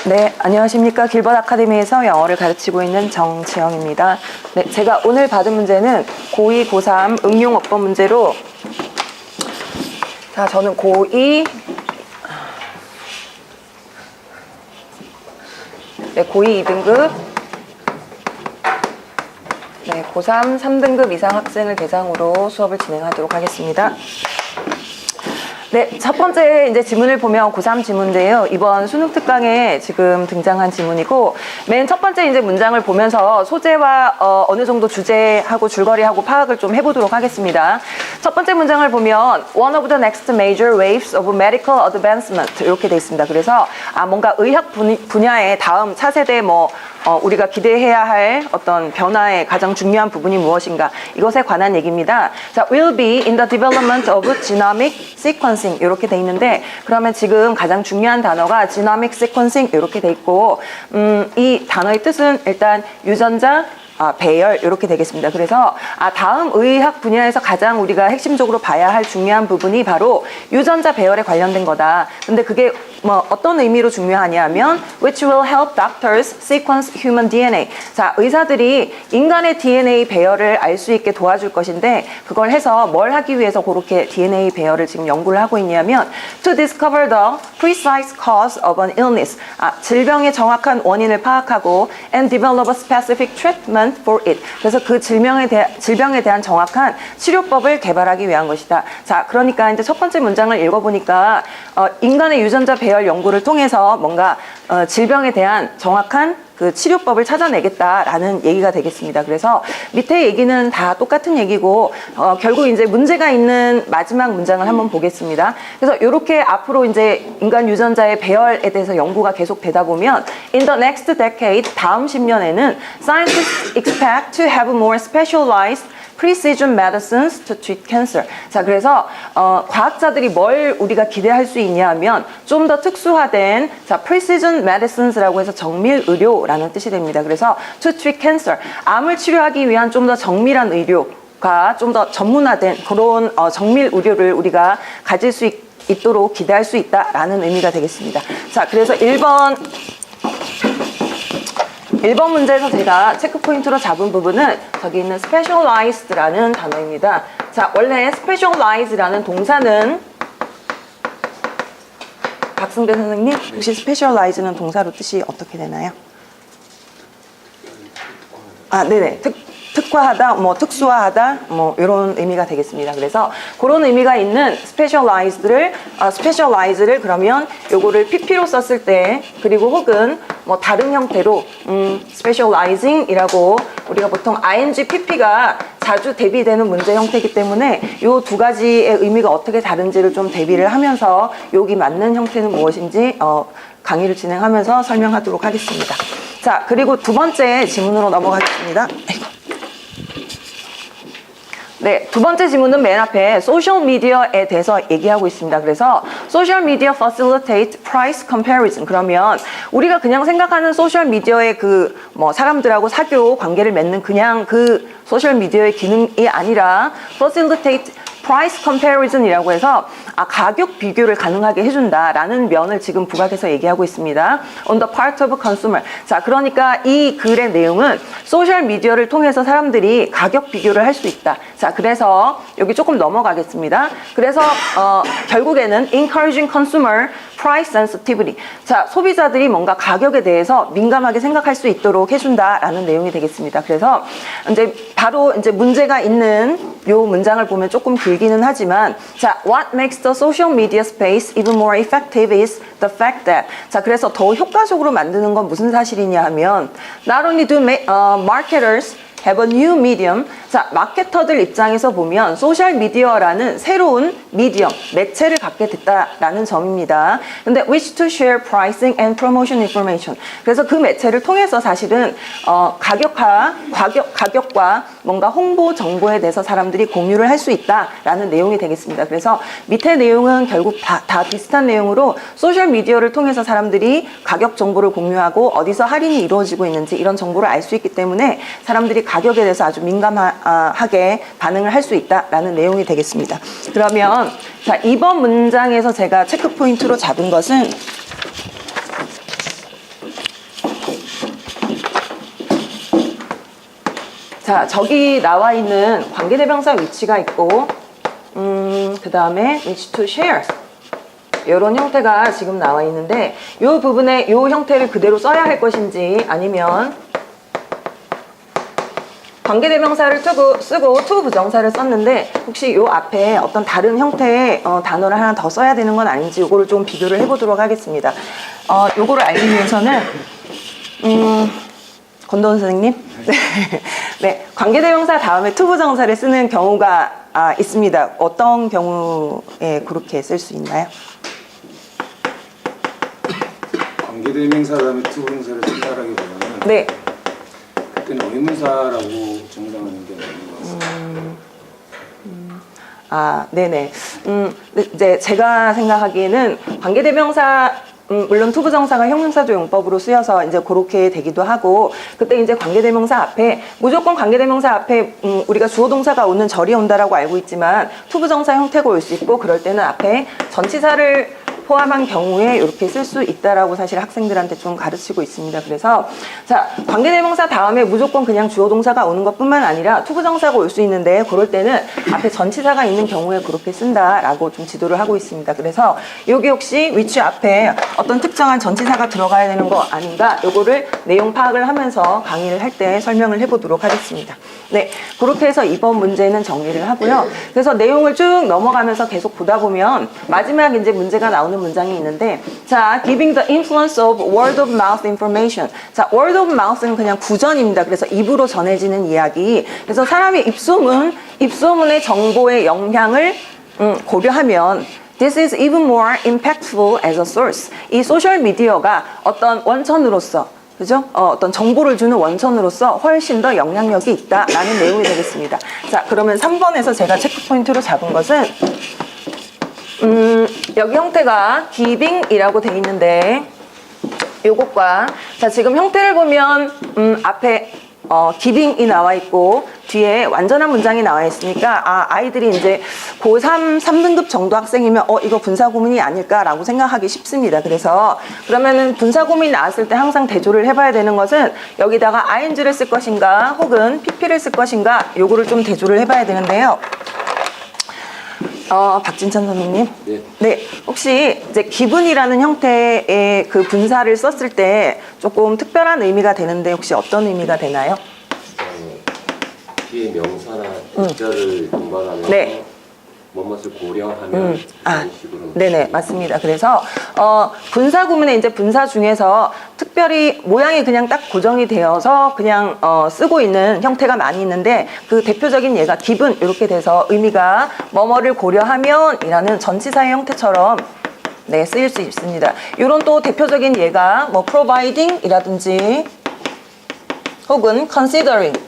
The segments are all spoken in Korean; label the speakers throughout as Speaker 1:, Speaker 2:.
Speaker 1: 네, 안녕하십니까. 길벗 아카데미에서 영어를 가르치고 있는 정지영입니다. 네, 제가 오늘 받은 문제는 고2, 고3 응용 어법 문제로, 자, 저는 고2, 네, 고2 2등급, 네, 고3 3등급 이상 학생을 대상으로 수업을 진행하도록 하겠습니다. 네, 첫 번째 이제 지문을 보면 고3 지문인데요. 이번 수능 특강에 지금 등장한 지문이고, 맨 첫 번째 이제 문장을 보면서 소재와 어느 정도 주제하고 줄거리하고 파악을 좀 해보도록 하겠습니다. 첫 번째 문장을 보면 One of the next major waves of medical advancement 이렇게 돼 있습니다. 그래서 뭔가 의학 분야의 다음 차세대 우리가 기대해야 할 어떤 변화의 가장 중요한 부분이 무엇인가, 이것에 관한 얘기입니다. 자, will be in the development of genomic sequencing 이렇게 돼 있는데, 그러면 지금 가장 중요한 단어가 genomic sequencing 이렇게 돼 있고, 이 단어의 뜻은 일단 유전자 배열 이렇게 되겠습니다. 그래서 다음 의학 분야에서 가장 우리가 핵심적으로 봐야 할 중요한 부분이 바로 유전자 배열에 관련된 거다. 근데 그게 어떤 의미로 중요하냐면 which will help doctors sequence human DNA. 자, 의사들이 인간의 DNA 배열을 알 수 있게 도와줄 것인데, 그걸 해서 뭘 하기 위해서 그렇게 DNA 배열을 지금 연구를 하고 있냐면 to discover the precise cause of an illness. 질병의 정확한 원인을 파악하고 and develop a specific treatment for it. 그래서 그 질병에 대한 정확한 치료법을 개발하기 위한 것이다. 자, 그러니까 이제 첫 번째 문장을 읽어보니까 인간의 유전자 배열 연구를 통해서 뭔가 질병에 대한 정확한 그 치료법을 찾아내겠다라는 얘기가 되겠습니다. 그래서 밑에 얘기는 다 똑같은 얘기고, 결국 이제 문제가 있는 마지막 문장을 한번 보겠습니다. 그래서 이렇게 앞으로 이제 인간 유전자의 배열에 대해서 연구가 계속 되다 보면 in the next decade, 다음 10년에는 scientists expect to have more specialized precision medicines to treat cancer. 자, 그래서 과학자들이 뭘 우리가 기대할 수 있냐 하면 좀 더 특수화된 precision medicines라고 해서 정밀 의료라는 뜻이 됩니다. 그래서 to treat cancer, 암을 치료하기 위한 좀 더 정밀한 의료가 좀 더 전문화된 그런 정밀 의료를 우리가 가질 수 있도록 기대할 수 있다라는 의미가 되겠습니다. 자, 그래서 1번 문제에서 제가 체크 포인트로 잡은 부분은 저기 있는 specialized라는 단어입니다. 자, 원래 specialize라는 동사는, 박승배 선생님, 혹시 specialize는 동사로 뜻이 어떻게 되나요? 네네. 특화하다, 특수화하다, 이런 의미가 되겠습니다. 그래서 그런 의미가 있는 specialize를 그러면 요거를 pp로 썼을 때, 그리고 혹은 다른 형태로 specializing이라고 우리가 보통 ing, pp가 자주 대비되는 문제 형태이기 때문에 요 두 가지의 의미가 어떻게 다른지를 좀 대비를 하면서 여기 맞는 형태는 무엇인지 강의를 진행하면서 설명하도록 하겠습니다. 자, 그리고 두 번째 지문으로 넘어가겠습니다. 네, 두 번째 지문은 맨 앞에 소셜 미디어에 대해서 얘기하고 있습니다. 그래서 소셜 미디어 facilitate price comparison. 그러면 우리가 그냥 생각하는 소셜 미디어의 사람들하고 사교 관계를 맺는 그냥 그 소셜 미디어의 기능이 아니라 facilitate price comparison이라고 해서 가격 비교를 가능하게 해준다라는 면을 지금 부각해서 얘기하고 있습니다. On the part of consumer. 자, 그러니까 이 글의 내용은 소셜 미디어를 통해서 사람들이 가격 비교를 할 수 있다. 자, 그래서 여기 조금 넘어가겠습니다. 그래서 결국에는 encouraging consumer price sensitivity. 자, 소비자들이 뭔가 가격에 대해서 민감하게 생각할 수 있도록 해준다라는 내용이 되겠습니다. 그래서 이제 바로 이제 문제가 있는 요 문장을 보면 조금 길기는 하지만, 자, what makes the social media space even more effective is the fact that. 자, 그래서 더 효과적으로 만드는 건 무슨 사실이냐 하면 not only do marketers have a new medium. 자, 마케터들 입장에서 보면 소셜 미디어라는 새로운 미디엄, 매체를 갖게 됐다라는 점입니다. 근데 wish to share pricing and promotion information. 그래서 그 매체를 통해서 사실은 가격과 뭔가 홍보 정보에 대해서 사람들이 공유를 할 수 있다라는 내용이 되겠습니다. 그래서 밑에 내용은 결국 다 비슷한 내용으로 소셜 미디어를 통해서 사람들이 가격 정보를 공유하고 어디서 할인이 이루어지고 있는지 이런 정보를 알 수 있기 때문에 사람들이 가격에 대해서 아주 민감하게 반응을 할 수 있다라는 내용이 되겠습니다. 그러면 자, 이번 문장에서 제가 체크 포인트로 잡은 것은 자, 저기 나와 있는 관계대명사 위치가 있고, 그 다음에 which to share. 이런 형태가 지금 나와 있는데, 이 부분에 이 형태를 그대로 써야 할 것인지, 아니면 관계대명사를 쓰고 to 부정사를 썼는데, 혹시 이 앞에 어떤 다른 형태의 단어를 하나 더 써야 되는 건 아닌지, 이거를 좀 비교를 해보도록 하겠습니다. 요거를 알기 위해서는, 권도원 선생님? 네. 네. 관계대명사 다음에 to 부정사를 쓰는 경우가 있습니다. 어떤 경우에 그렇게 쓸 수 있나요?
Speaker 2: 관계대명사 다음에 to 부정사를 쓴다라기보다는
Speaker 1: 네.
Speaker 2: 그때는 의문사라고 정당하는 게 맞는 것 같습니다.
Speaker 1: 네네. 이제 제가 생각하기에는 관계대명사 물론 투부정사가 형용사조 용법으로 쓰여서 이제 그렇게 되기도 하고, 그때 이제 관계대명사 앞에 무조건 관계대명사 앞에 우리가 주어동사가 오는 절이 온다라고 알고 있지만 투부정사 형태가 올 수 있고, 그럴 때는 앞에 전치사를 포함한 경우에 이렇게 쓸 수 있다라고 사실 학생들한테 좀 가르치고 있습니다. 그래서 자, 관계대명사 다음에 무조건 그냥 주어동사가 오는 것뿐만 아니라 투부정사가 올 수 있는데, 그럴 때는 앞에 전치사가 있는 경우에 그렇게 쓴다라고 좀 지도를 하고 있습니다. 그래서 여기 혹시 which 앞에 어떤 특정한 전치사가 들어가야 되는 거 아닌가, 요거를 내용 파악을 하면서 강의를 할 때 설명을 해보도록 하겠습니다. 네, 그렇게 해서 이번 문제는 정리를 하고요. 그래서 내용을 쭉 넘어가면서 계속 보다 보면 마지막 이제 문제가 나오는 문장이 있는데, 자, giving the influence of word of mouth information. 자, word of mouth는 그냥 구전입니다. 그래서 입으로 전해지는 이야기. 그래서 사람의 입소문의 정보의 영향을 고려하면 This is even more impactful as a source. 이 소셜 미디어가 어떤 원천으로서, 그죠? 어떤 정보를 주는 원천으로서 훨씬 더 영향력이 있다라는 내용이 되겠습니다. 자, 그러면 3번에서 제가 체크 포인트로 잡은 것은 여기 형태가 giving이라고 돼 있는데, 요것과 자, 지금 형태를 보면 앞에 giving이 나와 있고 뒤에 완전한 문장이 나와 있으니까 아이들이 이제 고3 3등급 정도 학생이면 이거 분사구문이 아닐까라고 생각하기 쉽습니다. 그래서 그러면은 분사구문이 나왔을 때 항상 대조를 해봐야 되는 것은 여기다가 ing를 쓸 것인가 혹은 pp를 쓸 것인가, 요거를 좀 대조를 해봐야 되는데요. 박진찬 선생님.
Speaker 3: 네.
Speaker 1: 네. 혹시 이제 기분이라는 형태의 그 분사를 썼을 때 조금 특별한 의미가 되는데, 혹시 어떤 의미가 되나요?
Speaker 3: 뒤에 명사나 대자를 동반하면서
Speaker 1: 네.
Speaker 3: 무엇을 고려하면 이런 식으로.
Speaker 1: 네네, 맞습니다. 그래서 분사 구문에 이제 분사 중에서 특별히 모양이 그냥 딱 고정이 되어서 그냥 쓰고 있는 형태가 많이 있는데, 그 대표적인 예가 기분 이렇게 돼서 의미가 뭐뭐를 고려하면이라는 전치사의 형태처럼 네, 쓰일 수 있습니다. 이런 또 대표적인 예가 뭐 providing이라든지 혹은 considering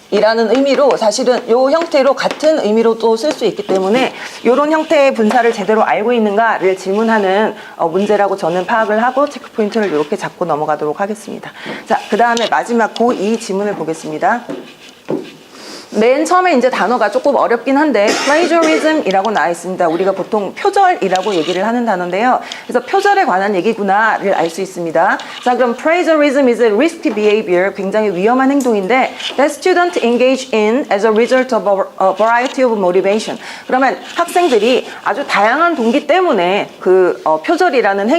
Speaker 1: 이라는 의미로 사실은 이 형태로 같은 의미로 또 쓸 수 있기 때문에 이런 형태의 분사를 제대로 알고 있는가를 질문하는 문제라고 저는 파악을 하고 체크 포인트를 이렇게 잡고 넘어가도록 하겠습니다. 자, 그 다음에 마지막 고2 지문을 보겠습니다. 맨 처음에 이제 단어가 조금 어렵긴 한데 plagiarism이라고 나와 있습니다. 우리가 보통 표절이라고 얘기를 하는 단어인데요. 그래서 표절에 관한 얘기구나를 알 수 있습니다. 자, 그럼 plagiarism is a risky behavior, 굉장히 위험한 행동인데 that student engage in as a result of a variety of motivation. 그러면 학생들이 아주 다양한 동기 때문에 그 표절이라는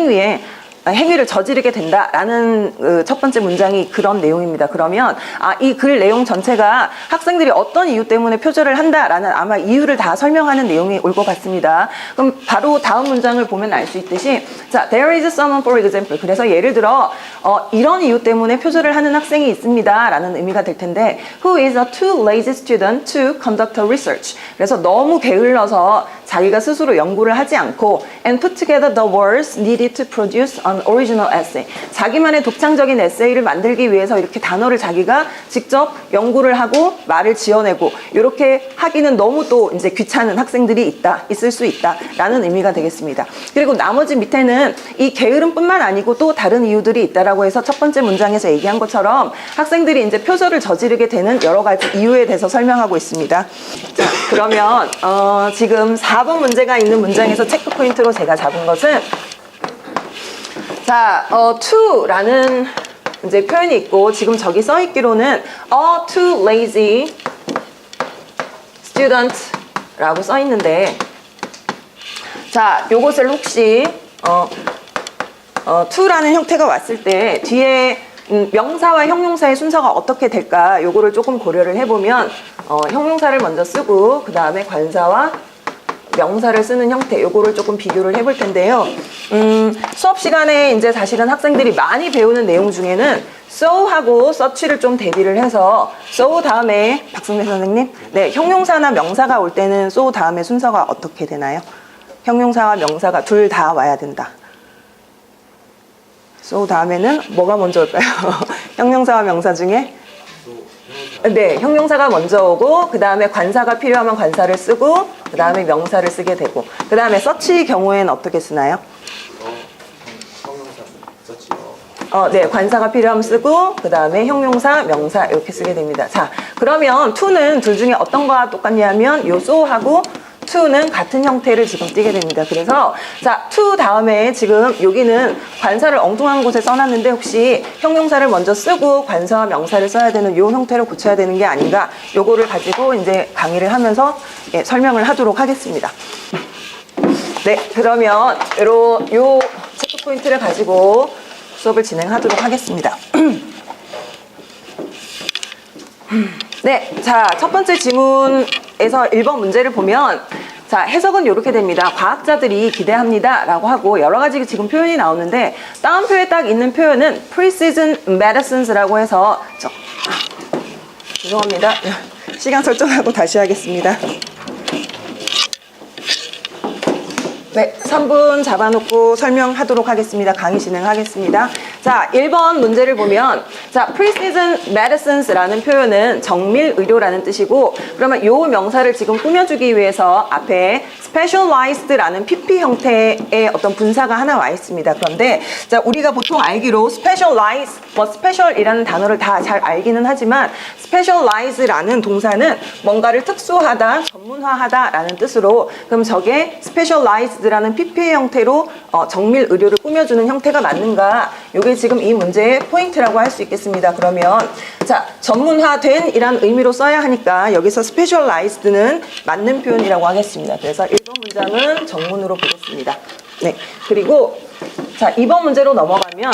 Speaker 1: 행위를 저지르게 된다라는 첫 번째 문장이 그런 내용입니다. 그러면 이 글 내용 전체가 학생들이 어떤 이유 때문에 표절을 한다라는 아마 이유를 다 설명하는 내용이 올 것 같습니다. 그럼 바로 다음 문장을 보면 알 수 있듯이, 자, there is someone for example. 그래서 예를 들어 이런 이유 때문에 표절을 하는 학생이 있습니다라는 의미가 될 텐데, who is a too lazy student to conduct a research. 그래서 너무 게을러서 자기가 스스로 연구를 하지 않고 and put together the words needed to produce an original essay. 자기만의 독창적인 에세이를 만들기 위해서 이렇게 단어를 자기가 직접 연구를 하고 말을 지어내고 이렇게 하기는 너무 또 이제 귀찮은 학생들이 있을 수 있다라는 의미가 되겠습니다. 그리고 나머지 밑에는 이 게으름뿐만 아니고 또 다른 이유들이 있다라고 해서 첫 번째 문장에서 얘기한 것처럼 학생들이 이제 표절을 저지르게 되는 여러 가지 이유에 대해서 설명하고 있습니다. 자, 그러면 지금 4번 문제가 있는 문장에서 체크 포인트로 제가 잡은 것은, 자, to라는 이제 표현이 있고 지금 저기 써 있기로는 a too lazy student 라고 써 있는데 자, 요것을 혹시 to라는 형태가 왔을 때 뒤에 명사와 형용사의 순서가 어떻게 될까 요거를 조금 고려를 해보면 형용사를 먼저 쓰고 그 다음에 관사와 명사를 쓰는 형태 요거를 조금 비교를 해볼 텐데요. 수업 시간에 이제 사실은 학생들이 많이 배우는 내용 중에는 so하고 such를 좀 대비를 해서 so 다음에 박승래 선생님 네 형용사나 명사가 올 때는 so 다음에 순서가 어떻게 되나요? 형용사와 명사가 둘 다 와야 된다. so 다음에는 뭐가 먼저 올까요? 형용사와 명사 중에 네, 형용사가 먼저 오고 그 다음에 관사가 필요하면 관사를 쓰고 그 다음에 명사를 쓰게 되고 그 다음에 such 경우에는 어떻게 쓰나요?
Speaker 3: 형용사 썼지요.
Speaker 1: 네, 관사가 필요하면 쓰고 그 다음에 형용사, 명사 이렇게 쓰게 됩니다. 자, 그러면 to는 둘 중에 어떤 거와 똑같냐면 요 so하고 to는 같은 형태를 지금 띄게 됩니다. 그래서 자, to 다음에 지금 여기는 관사를 엉뚱한 곳에 써놨는데 혹시 형용사를 먼저 쓰고 관사와 명사를 써야 되는 요 형태를 고쳐야 되는 게 아닌가 요거를 가지고 이제 강의를 하면서 설명을 하도록 하겠습니다. 네, 그러면 요 체크 포인트를 가지고 수업을 진행하도록 하겠습니다. 네, 자, 첫 번째 지문에서 1번 문제를 보면 자, 해석은 이렇게 됩니다. 과학자들이 기대합니다 라고 하고 여러 가지 지금 표현이 나오는데 따옴표에 딱 있는 표현은 Precision Medicines라고 해서 죄송합니다. 시간 설정하고 다시 하겠습니다. 네, 3분 잡아놓고 설명하도록 하겠습니다. 강의 진행하겠습니다. 자, 1번 문제를 보면 자, Precision Medicines라는 표현은 정밀 의료라는 뜻이고 그러면 요 명사를 지금 꾸며주기 위해서 앞에 Specialized라는 PP 형태의 어떤 분사가 하나 와 있습니다. 그런데 자, 우리가 보통 알기로 Specialize, Special이라는 단어를 다 잘 알기는 하지만 Specialize라는 동사는 뭔가를 특수하다, 전문화하다라는 뜻으로 그럼 저게 Specialized라는 PP의 형태로 정밀 의료를 꾸며주는 형태가 맞는가? 이게 지금 이 문제의 포인트라고 할 수 있겠습니다. 그러면 자, 전문화된 이란 의미로 써야 하니까 여기서 Specialized는 맞는 표현이라고 하겠습니다. 그래서 1번 문장은 정문으로 보겠습니다. 네, 그리고 자, 2번 문제로 넘어가면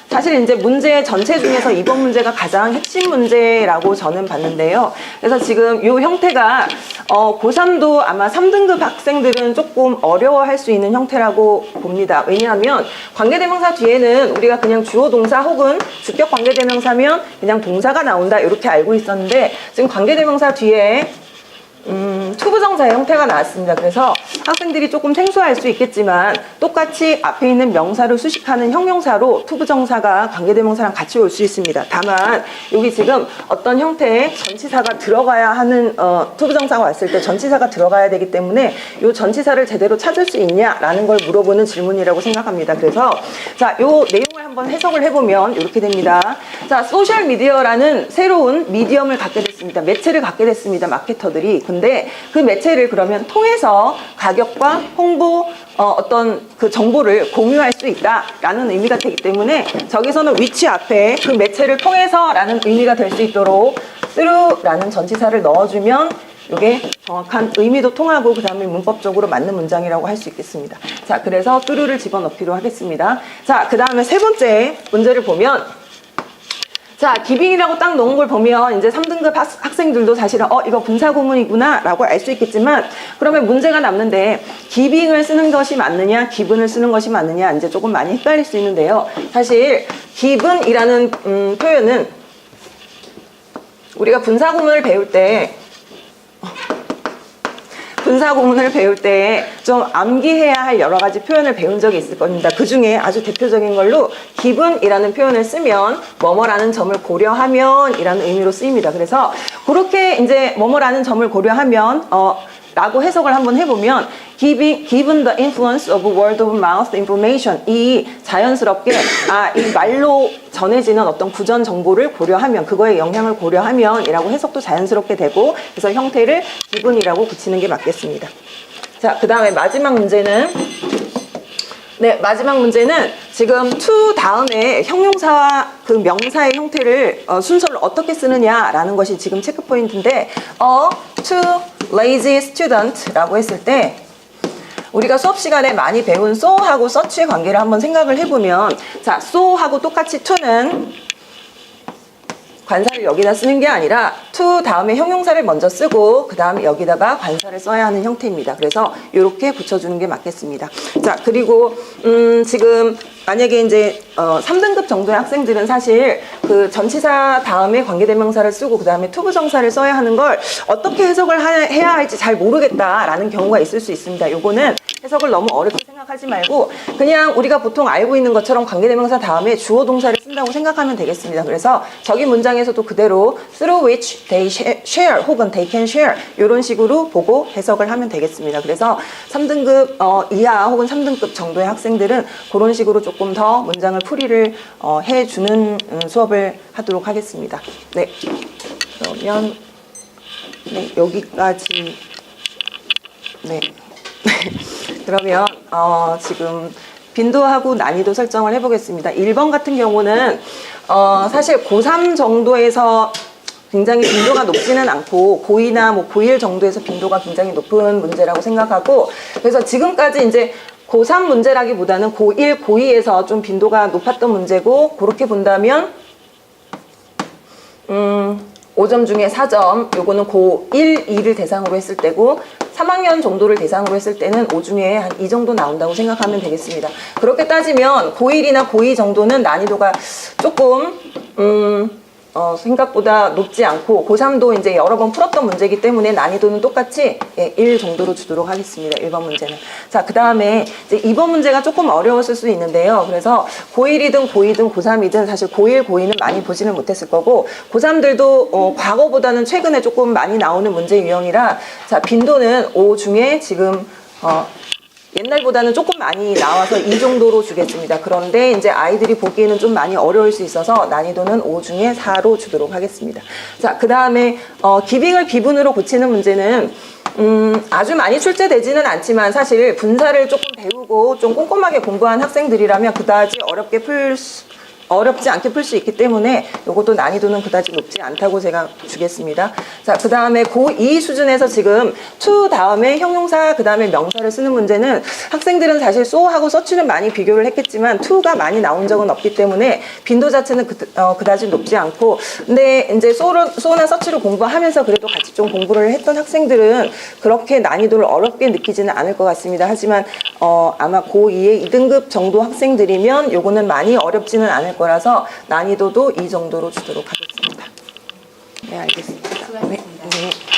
Speaker 1: 사실 이제 문제 전체 중에서 2번 문제가 가장 핵심 문제라고 저는 봤는데요. 그래서 지금 이 형태가 고3도 아마 3등급 학생들은 조금 어려워할 수 있는 형태라고 봅니다. 왜냐하면 관계대명사 뒤에는 우리가 그냥 주어 동사 혹은 주격 관계대명사면 그냥 동사가 나온다 이렇게 알고 있었는데 지금 관계대명사 뒤에 투부정사의 형태가 나왔습니다. 그래서 학생들이 조금 생소할 수 있겠지만 똑같이 앞에 있는 명사를 수식하는 형용사로 투부정사가 관계대명사랑 같이 올 수 있습니다. 다만 여기 지금 어떤 형태의 전치사가 들어가야 하는 투부정사가 왔을 때 전치사가 들어가야 되기 때문에 이 전치사를 제대로 찾을 수 있냐라는 걸 물어보는 질문이라고 생각합니다. 그래서 자, 이 내용을 한번 해석을 해보면 이렇게 됩니다. 자, 소셜미디어라는 새로운 미디엄을 갖게 됐습니다. 매체를 갖게 됐습니다. 마케터들이. 근데 그 매체를 그러면 통해서 가격과 홍보 어떤 그 정보를 공유할 수 있다라는 의미가 되기 때문에 저기서는 which 앞에 그 매체를 통해서라는 의미가 될 수 있도록 through라는 전치사를 넣어주면 이게 정확한 의미도 통하고 그 다음에 문법적으로 맞는 문장이라고 할 수 있겠습니다. 자, 그래서 through를 집어넣기로 하겠습니다. 자, 그 다음에 세 번째 문제를 보면 자, 기빙이라고 딱 넣은 걸 보면 이제 3등급 학생들도 사실은 이거 분사구문이구나 라고 알 수 있겠지만 그러면 문제가 남는데 기빙을 쓰는 것이 맞느냐 기분을 쓰는 것이 맞느냐 이제 조금 많이 헷갈릴 수 있는데요. 사실 기분이라는 표현은 우리가 분사구문을 배울 때 좀 암기해야 할 여러 가지 표현을 배운 적이 있을 겁니다. 그 중에 아주 대표적인 걸로 기분이라는 표현을 쓰면 뭐뭐라는 점을 고려하면 이라는 의미로 쓰입니다. 그래서 그렇게 이제 뭐뭐라는 점을 고려하면 라고 해석을 한번 해보면 given the influence of word of mouth information 이 자연스럽게 이 말로 전해지는 어떤 구전 정보를 고려하면 그거에 영향을 고려하면 이라고 해석도 자연스럽게 되고 그래서 형태를 given이라고 붙이는 게 맞겠습니다. 자, 그 다음에 마지막 문제는 지금 to 다음에 형용사와 그 명사의 형태를 순서를 어떻게 쓰느냐라는 것이 지금 체크 포인트인데 to lazy student라고 했을 때 우리가 수업 시간에 많이 배운 so하고 such의 관계를 한번 생각을 해보면 자, so하고 똑같이 to는 관사를 여기다 쓰는 게 아니라 to 다음에 형용사를 먼저 쓰고 그 다음에 여기다가 관사를 써야 하는 형태입니다. 그래서 이렇게 붙여주는 게 맞겠습니다. 자, 그리고 지금 만약에 이제 3등급 정도의 학생들은 사실 그 전치사 다음에 관계대명사를 쓰고 그 다음에 to 부정사를 써야 하는 걸 어떻게 해석을 해야 할지 잘 모르겠다라는 경우가 있을 수 있습니다. 요거는 해석을 너무 어렵게 생각하지 말고 그냥 우리가 보통 알고 있는 것처럼 관계대명사 다음에 주어 동사를 쓴다고 생각하면 되겠습니다. 그래서 저기 문장에서도 그대로 through which they share 혹은 they can share 이런 식으로 보고 해석을 하면 되겠습니다. 그래서 3등급 이하 혹은 3등급 정도의 학생들은 그런 식으로 조금 더 문장을 풀이를 해주는 수업을 하도록 하겠습니다. 네, 그러면 네, 여기까지 네. 그러면 지금 빈도하고 난이도 설정을 해보겠습니다. 1번 같은 경우는 사실 고3 정도에서 굉장히 빈도가 높지는 않고 고2나 뭐 고1 정도에서 빈도가 굉장히 높은 문제라고 생각하고 그래서 지금까지 이제 고3 문제라기보다는 고1, 고2에서 좀 빈도가 높았던 문제고 그렇게 본다면 5점 중에 4점 요거는 고1, 2를 대상으로 했을 때고 3학년 정도를 대상으로 했을 때는 5 중에 한 2 정도 나온다고 생각하면 되겠습니다. 그렇게 따지면 고1이나 고2 정도는 난이도가 조금 생각보다 높지 않고 고3도 이제 여러 번 풀었던 문제이기 때문에 난이도는 똑같이 1 정도로 주도록 하겠습니다. 1번 문제는. 자, 그 다음에 이제 2번 문제가 조금 어려웠을 수 있는데요. 그래서 고1이든 고2든 고3이든 사실 고1, 고2는 많이 보지는 못했을 거고 고3들도 과거보다는 최근에 조금 많이 나오는 문제 유형이라 자, 빈도는 5 중에 지금 옛날보다는 조금 많이 나와서 2 정도로 주겠습니다. 그런데 이제 아이들이 보기에는 좀 많이 어려울 수 있어서 난이도는 5 중에 4로 주도록 하겠습니다. 자, 그 다음에 기빙을 비분으로 고치는 문제는 아주 많이 출제되지는 않지만 사실 분사를 조금 배우고 좀 꼼꼼하게 공부한 학생들이라면 그다지 어렵지 않게 풀 수 있기 때문에 이것도 난이도는 그다지 높지 않다고 제가 주겠습니다. 자, 그 다음에 고2 수준에서 지금 to 다음에 형용사 그 다음에 명사를 쓰는 문제는 학생들은 사실 so하고 such는 많이 비교를 했겠지만 to가 많이 나온 적은 없기 때문에 빈도 자체는 그다지 높지 않고 근데 이제 so나 such를 공부하면서 그래도 같이 좀 공부를 했던 학생들은 그렇게 난이도를 어렵게 느끼지는 않을 것 같습니다. 하지만 아마 고2의 2등급 정도 학생들이면 요거는 많이 어렵지는 않을 거라서 난이도도 이 정도로 주도록 하겠습니다. 네, 알겠습니다.
Speaker 4: 수고하셨습니다.
Speaker 1: 네.